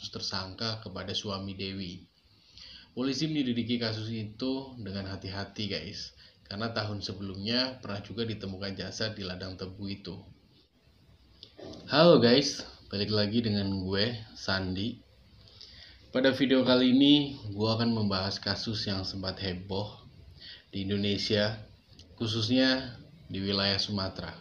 status tersangka kepada suami Dewi. Polisi menyelidiki kasus itu dengan hati-hati guys, karena tahun sebelumnya pernah juga ditemukan jasad di ladang tebu itu. Halo guys, balik lagi dengan gue, Sandi. Pada video kali ini, gue akan membahas kasus yang sempat heboh di Indonesia, khususnya di wilayah Sumatera.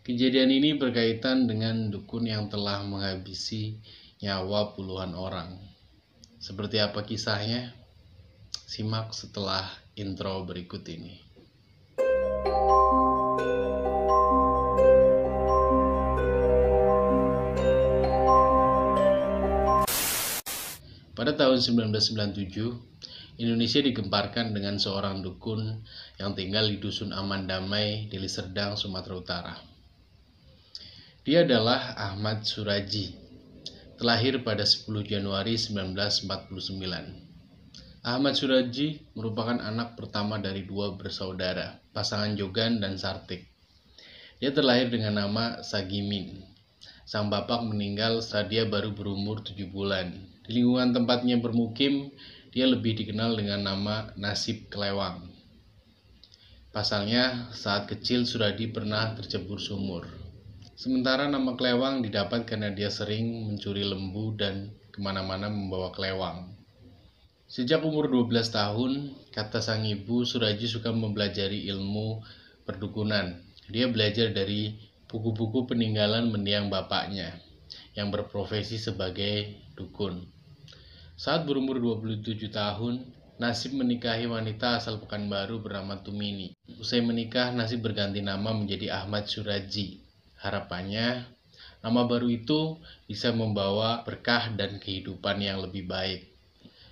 Kejadian ini berkaitan dengan dukun yang telah menghabisi nyawa puluhan orang. Seperti apa kisahnya? Simak setelah intro berikut ini. Pada tahun 1997, Indonesia digemparkan dengan seorang dukun yang tinggal di Dusun Aman Damai, Deli Serdang, Sumatera Utara. Dia adalah Ahmad Suraji, terlahir pada 10 Januari 1949. Ahmad Suraji merupakan anak pertama dari dua bersaudara, pasangan Jogan dan Sartik. Dia terlahir dengan nama Sagimin. Sang bapak meninggal saat dia baru berumur 7 bulan. Di lingkungan tempatnya bermukim, dia lebih dikenal dengan nama Nasib Kelewang. Pasalnya, saat kecil Suradi pernah tercebur sumur. Sementara nama Kelewang didapat karena dia sering mencuri lembu dan kemana-mana membawa kelewang. Sejak umur 12 tahun, kata sang ibu, Suraji suka mempelajari ilmu perdukunan. Dia belajar dari buku-buku peninggalan mendiang bapaknya, yang berprofesi sebagai dukun. Saat berumur 27 tahun, Nasib menikahi wanita asal Pekanbaru bernama Tumini. Usai menikah, Nasib berganti nama menjadi Ahmad Suraji. Harapannya, nama baru itu bisa membawa berkah dan kehidupan yang lebih baik.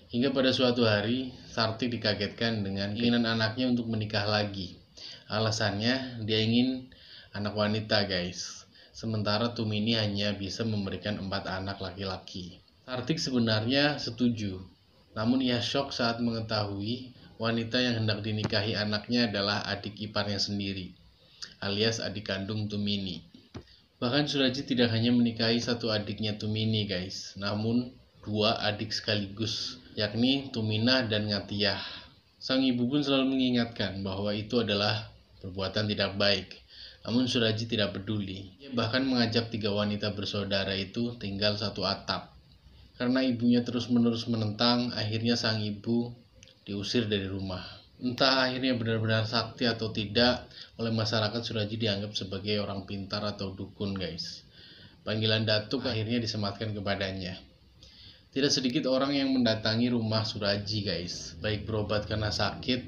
Hingga pada suatu hari, Sartik dikagetkan dengan keinginan anaknya untuk menikah lagi. Alasannya, dia ingin anak wanita guys. Sementara Tumini hanya bisa memberikan 4 anak laki-laki. Sartik sebenarnya setuju, namun ia syok saat mengetahui wanita yang hendak dinikahi anaknya adalah adik iparnya sendiri, alias adik kandung Tumini. Bahkan Suraji tidak hanya menikahi satu adiknya Tumini guys, namun 2 adik sekaligus, yakni Tuminah dan Ngatiyah. Sang ibu pun selalu mengingatkan bahwa itu adalah perbuatan tidak baik, namun Suraji tidak peduli. Ia bahkan mengajak 3 wanita bersaudara itu tinggal satu atap. Karena ibunya terus-menerus menentang, akhirnya sang ibu diusir dari rumah. Entah akhirnya benar-benar sakti atau tidak, oleh masyarakat Suraji dianggap sebagai orang pintar atau dukun guys. Panggilan datuk akhirnya disematkan kepadanya. Tidak sedikit orang yang mendatangi rumah Suraji guys, baik berobat karena sakit,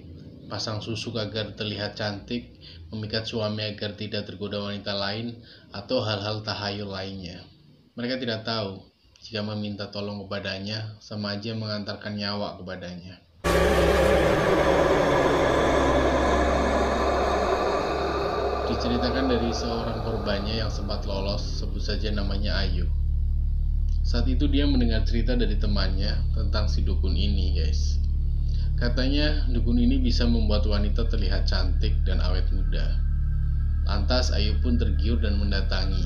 pasang susuk agar terlihat cantik, memikat suami agar tidak tergoda wanita lain, atau hal-hal tahayul lainnya. Mereka tidak tahu, jika meminta tolong kepadanya, sama aja mengantarkan nyawa kepadanya. Diceritakan dari seorang korbannya yang sempat lolos, sebut saja namanya Ayu. Saat itu dia mendengar cerita dari temannya tentang si dukun ini guys. Katanya dukun ini bisa membuat wanita terlihat cantik dan awet muda. Lantas Ayu pun tergiur dan mendatangi.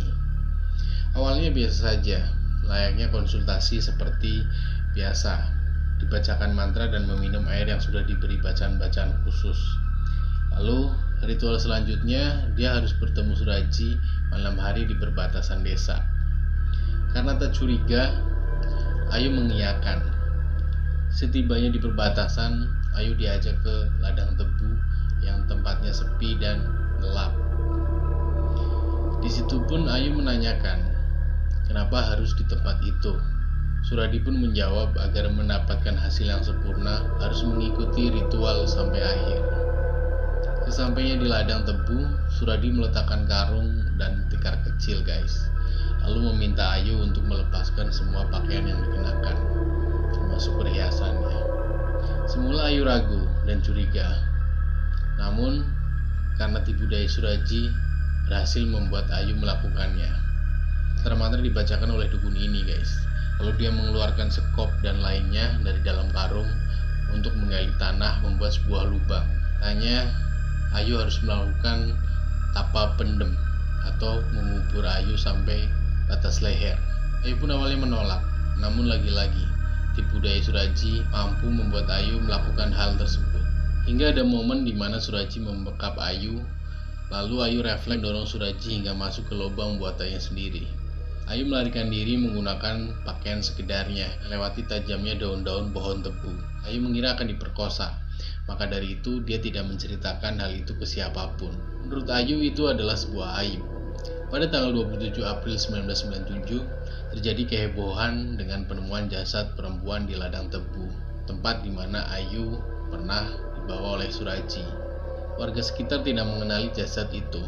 Awalnya biasa saja, layaknya konsultasi seperti biasa, dibacakan mantra dan meminum air yang sudah diberi bacaan-bacaan khusus. Lalu ritual selanjutnya dia harus bertemu Suraji malam hari di perbatasan desa. Karena tak curiga, Ayu mengiyakan. Setibanya di perbatasan, Ayu diajak ke ladang tebu yang tempatnya sepi dan gelap. Di situ pun Ayu menanyakan, kenapa harus di tempat itu? Suradi pun menjawab agar mendapatkan hasil yang sempurna harus mengikuti ritual sampai akhir. Sesampainya di ladang tebu, Suradi meletakkan karung dan tikar kecil guys. Lalu meminta Ayu untuk melepaskan semua pakaian yang dikenakan, termasuk perhiasannya. Semula Ayu ragu dan curiga. Namun, karena tipu daya Suraji berhasil membuat Ayu melakukannya. Mantra dibacakan oleh dukun ini guys. Lalu dia mengeluarkan sekop dan lainnya dari dalam karung untuk menggali tanah membuat sebuah lubang. Tanya Ayu harus melakukan tapa pendem atau mengubur Ayu sampai batas leher. Ayu pun awalnya menolak, Namun lagi-lagi, tipu daya Suraji mampu membuat Ayu melakukan hal tersebut. Hingga ada momen di mana Suraji membekap Ayu, lalu Ayu refleks dorong Suraji hingga masuk ke lubang buatannya sendiri. Ayu melarikan diri menggunakan pakaian sekedarnya, melewati tajamnya daun-daun pohon tebu. Ayu mengira akan diperkosa, maka dari itu dia tidak menceritakan hal itu ke siapapun. Menurut Ayu itu adalah sebuah aib. Pada tanggal 27 April 1997, terjadi kehebohan dengan penemuan jasad perempuan di ladang tebu, tempat di mana Ayu pernah dibawa oleh Suraji. Warga sekitar tidak mengenali jasad itu,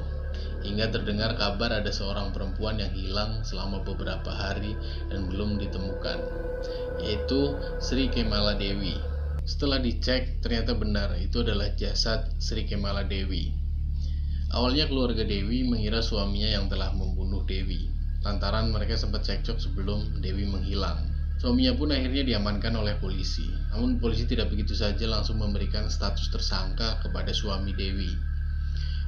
hingga terdengar kabar ada seorang perempuan yang hilang selama beberapa hari dan belum ditemukan, yaitu Sri Kemala Dewi. Setelah dicek, ternyata benar itu adalah jasad Sri Kemala Dewi. Awalnya keluarga Dewi mengira suaminya yang telah membunuh Dewi, lantaran mereka sempat cekcok sebelum Dewi menghilang. Suaminya pun akhirnya diamankan oleh polisi. Namun polisi tidak begitu saja langsung memberikan status tersangka kepada suami Dewi.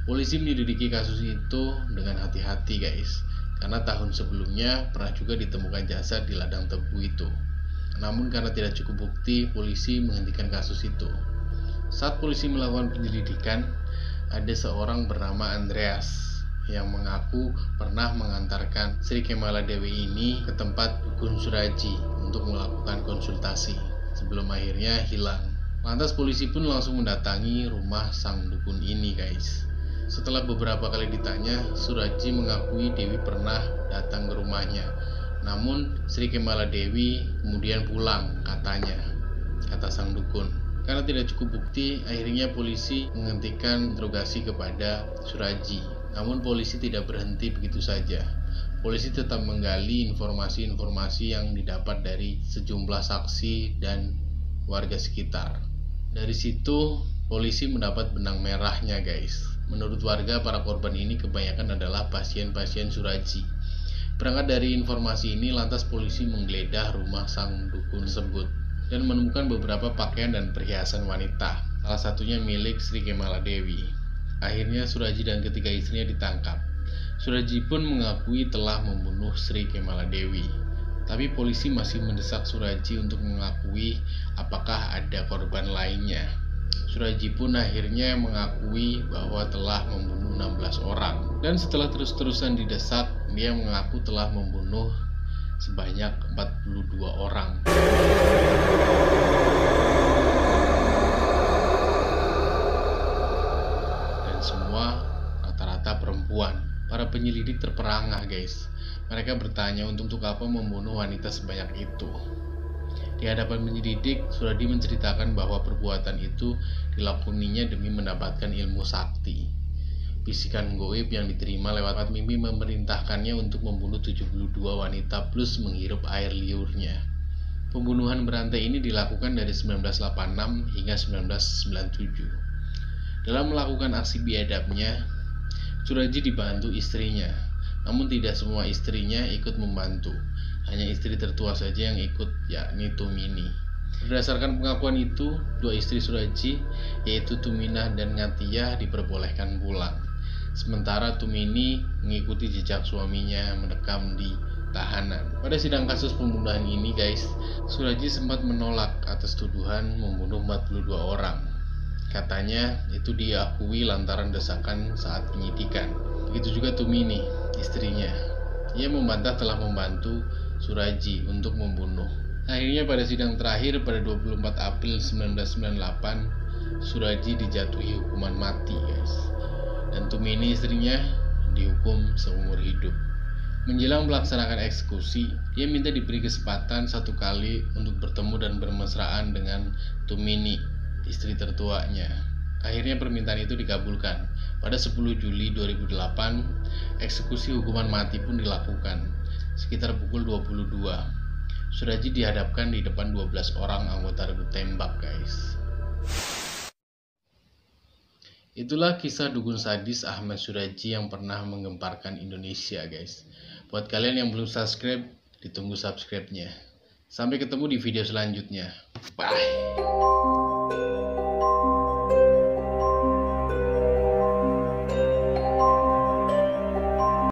Polisi menyelidiki kasus itu dengan hati-hati guys, karena tahun sebelumnya pernah juga ditemukan jasad di ladang tebu itu. Namun karena tidak cukup bukti, polisi menghentikan kasus itu. Saat polisi melakukan penyelidikan, ada seorang bernama Andreas yang mengaku pernah mengantarkan Sri Kemala Dewi ini ke tempat dukun Suraji untuk melakukan konsultasi sebelum akhirnya hilang. Lantas polisi pun langsung mendatangi rumah sang dukun ini guys. Setelah beberapa kali ditanya, Suraji mengakui Dewi pernah datang ke rumahnya. Namun Sri Kemala Dewi kemudian pulang katanya, kata sang dukun. Karena tidak cukup bukti, akhirnya polisi menghentikan interogasi kepada Suraji. Namun polisi tidak berhenti begitu saja. Polisi tetap menggali informasi-informasi yang didapat dari sejumlah saksi dan warga sekitar. Dari situ, polisi mendapat benang merahnya guys. Menurut warga, para korban ini kebanyakan adalah pasien-pasien Suraji. Berangkat dari informasi ini, lantas polisi menggeledah rumah sang dukun tersebut dan menemukan beberapa pakaian dan perhiasan wanita, salah satunya milik Sri Kemala Dewi. Akhirnya Suraji dan ketiga istrinya ditangkap. Suraji pun mengakui telah membunuh Sri Kemala Dewi. Tapi polisi masih mendesak Suraji untuk mengakui apakah ada korban lainnya. Suraji pun akhirnya mengakui bahwa telah membunuh 16 orang. Dan setelah terus-terusan didesak, dia mengaku telah membunuh sebanyak 42 orang. Dan semua rata-rata perempuan. Para penyelidik terperangah guys. Mereka bertanya untuk apa membunuh wanita sebanyak itu. Di hadapan penyelidik, Suraji menceritakan bahwa perbuatan itu dilakoninya demi mendapatkan ilmu sakti. Bisikan goib yang diterima lewat mimpi memerintahkannya untuk membunuh 72 wanita plus menghirup air liurnya. Pembunuhan berantai ini dilakukan dari 1986 hingga 1997. Dalam melakukan aksi biadabnya, Suraji dibantu istrinya. Namun tidak semua istrinya ikut membantu. Hanya istri tertua saja yang ikut, yakni Tumini. Berdasarkan pengakuan itu, dua istri Suraji, yaitu Tuminah dan Ngatiyah, diperbolehkan pulang. Sementara Tumini mengikuti jejak suaminya mendekam di tahanan. Pada sidang kasus pembunuhan ini guys, Suraji sempat menolak atas tuduhan membunuh 42 orang. Katanya itu diakui lantaran desakan saat penyidikan. Begitu juga Tumini, istrinya. Ia membantah telah membantu Suraji untuk membunuh. Akhirnya pada sidang terakhir pada 24 April 1998, Suraji dijatuhi hukuman mati guys. Dan Tumini istrinya dihukum seumur hidup. Menjelang melaksanakan eksekusi, dia minta diberi kesempatan satu kali untuk bertemu dan bermesraan dengan Tumini, istri tertuanya. Akhirnya permintaan itu dikabulkan. Pada 10 Juli 2008, eksekusi hukuman mati pun dilakukan. Sekitar pukul 22, Suraji dihadapkan di depan 12 orang anggota redu tembak guys. Itulah kisah dukun sadis Ahmad Suraji yang pernah menggemparkan Indonesia guys. Buat kalian yang belum subscribe, ditunggu subscribe-nya. Sampai ketemu di video selanjutnya. Bye.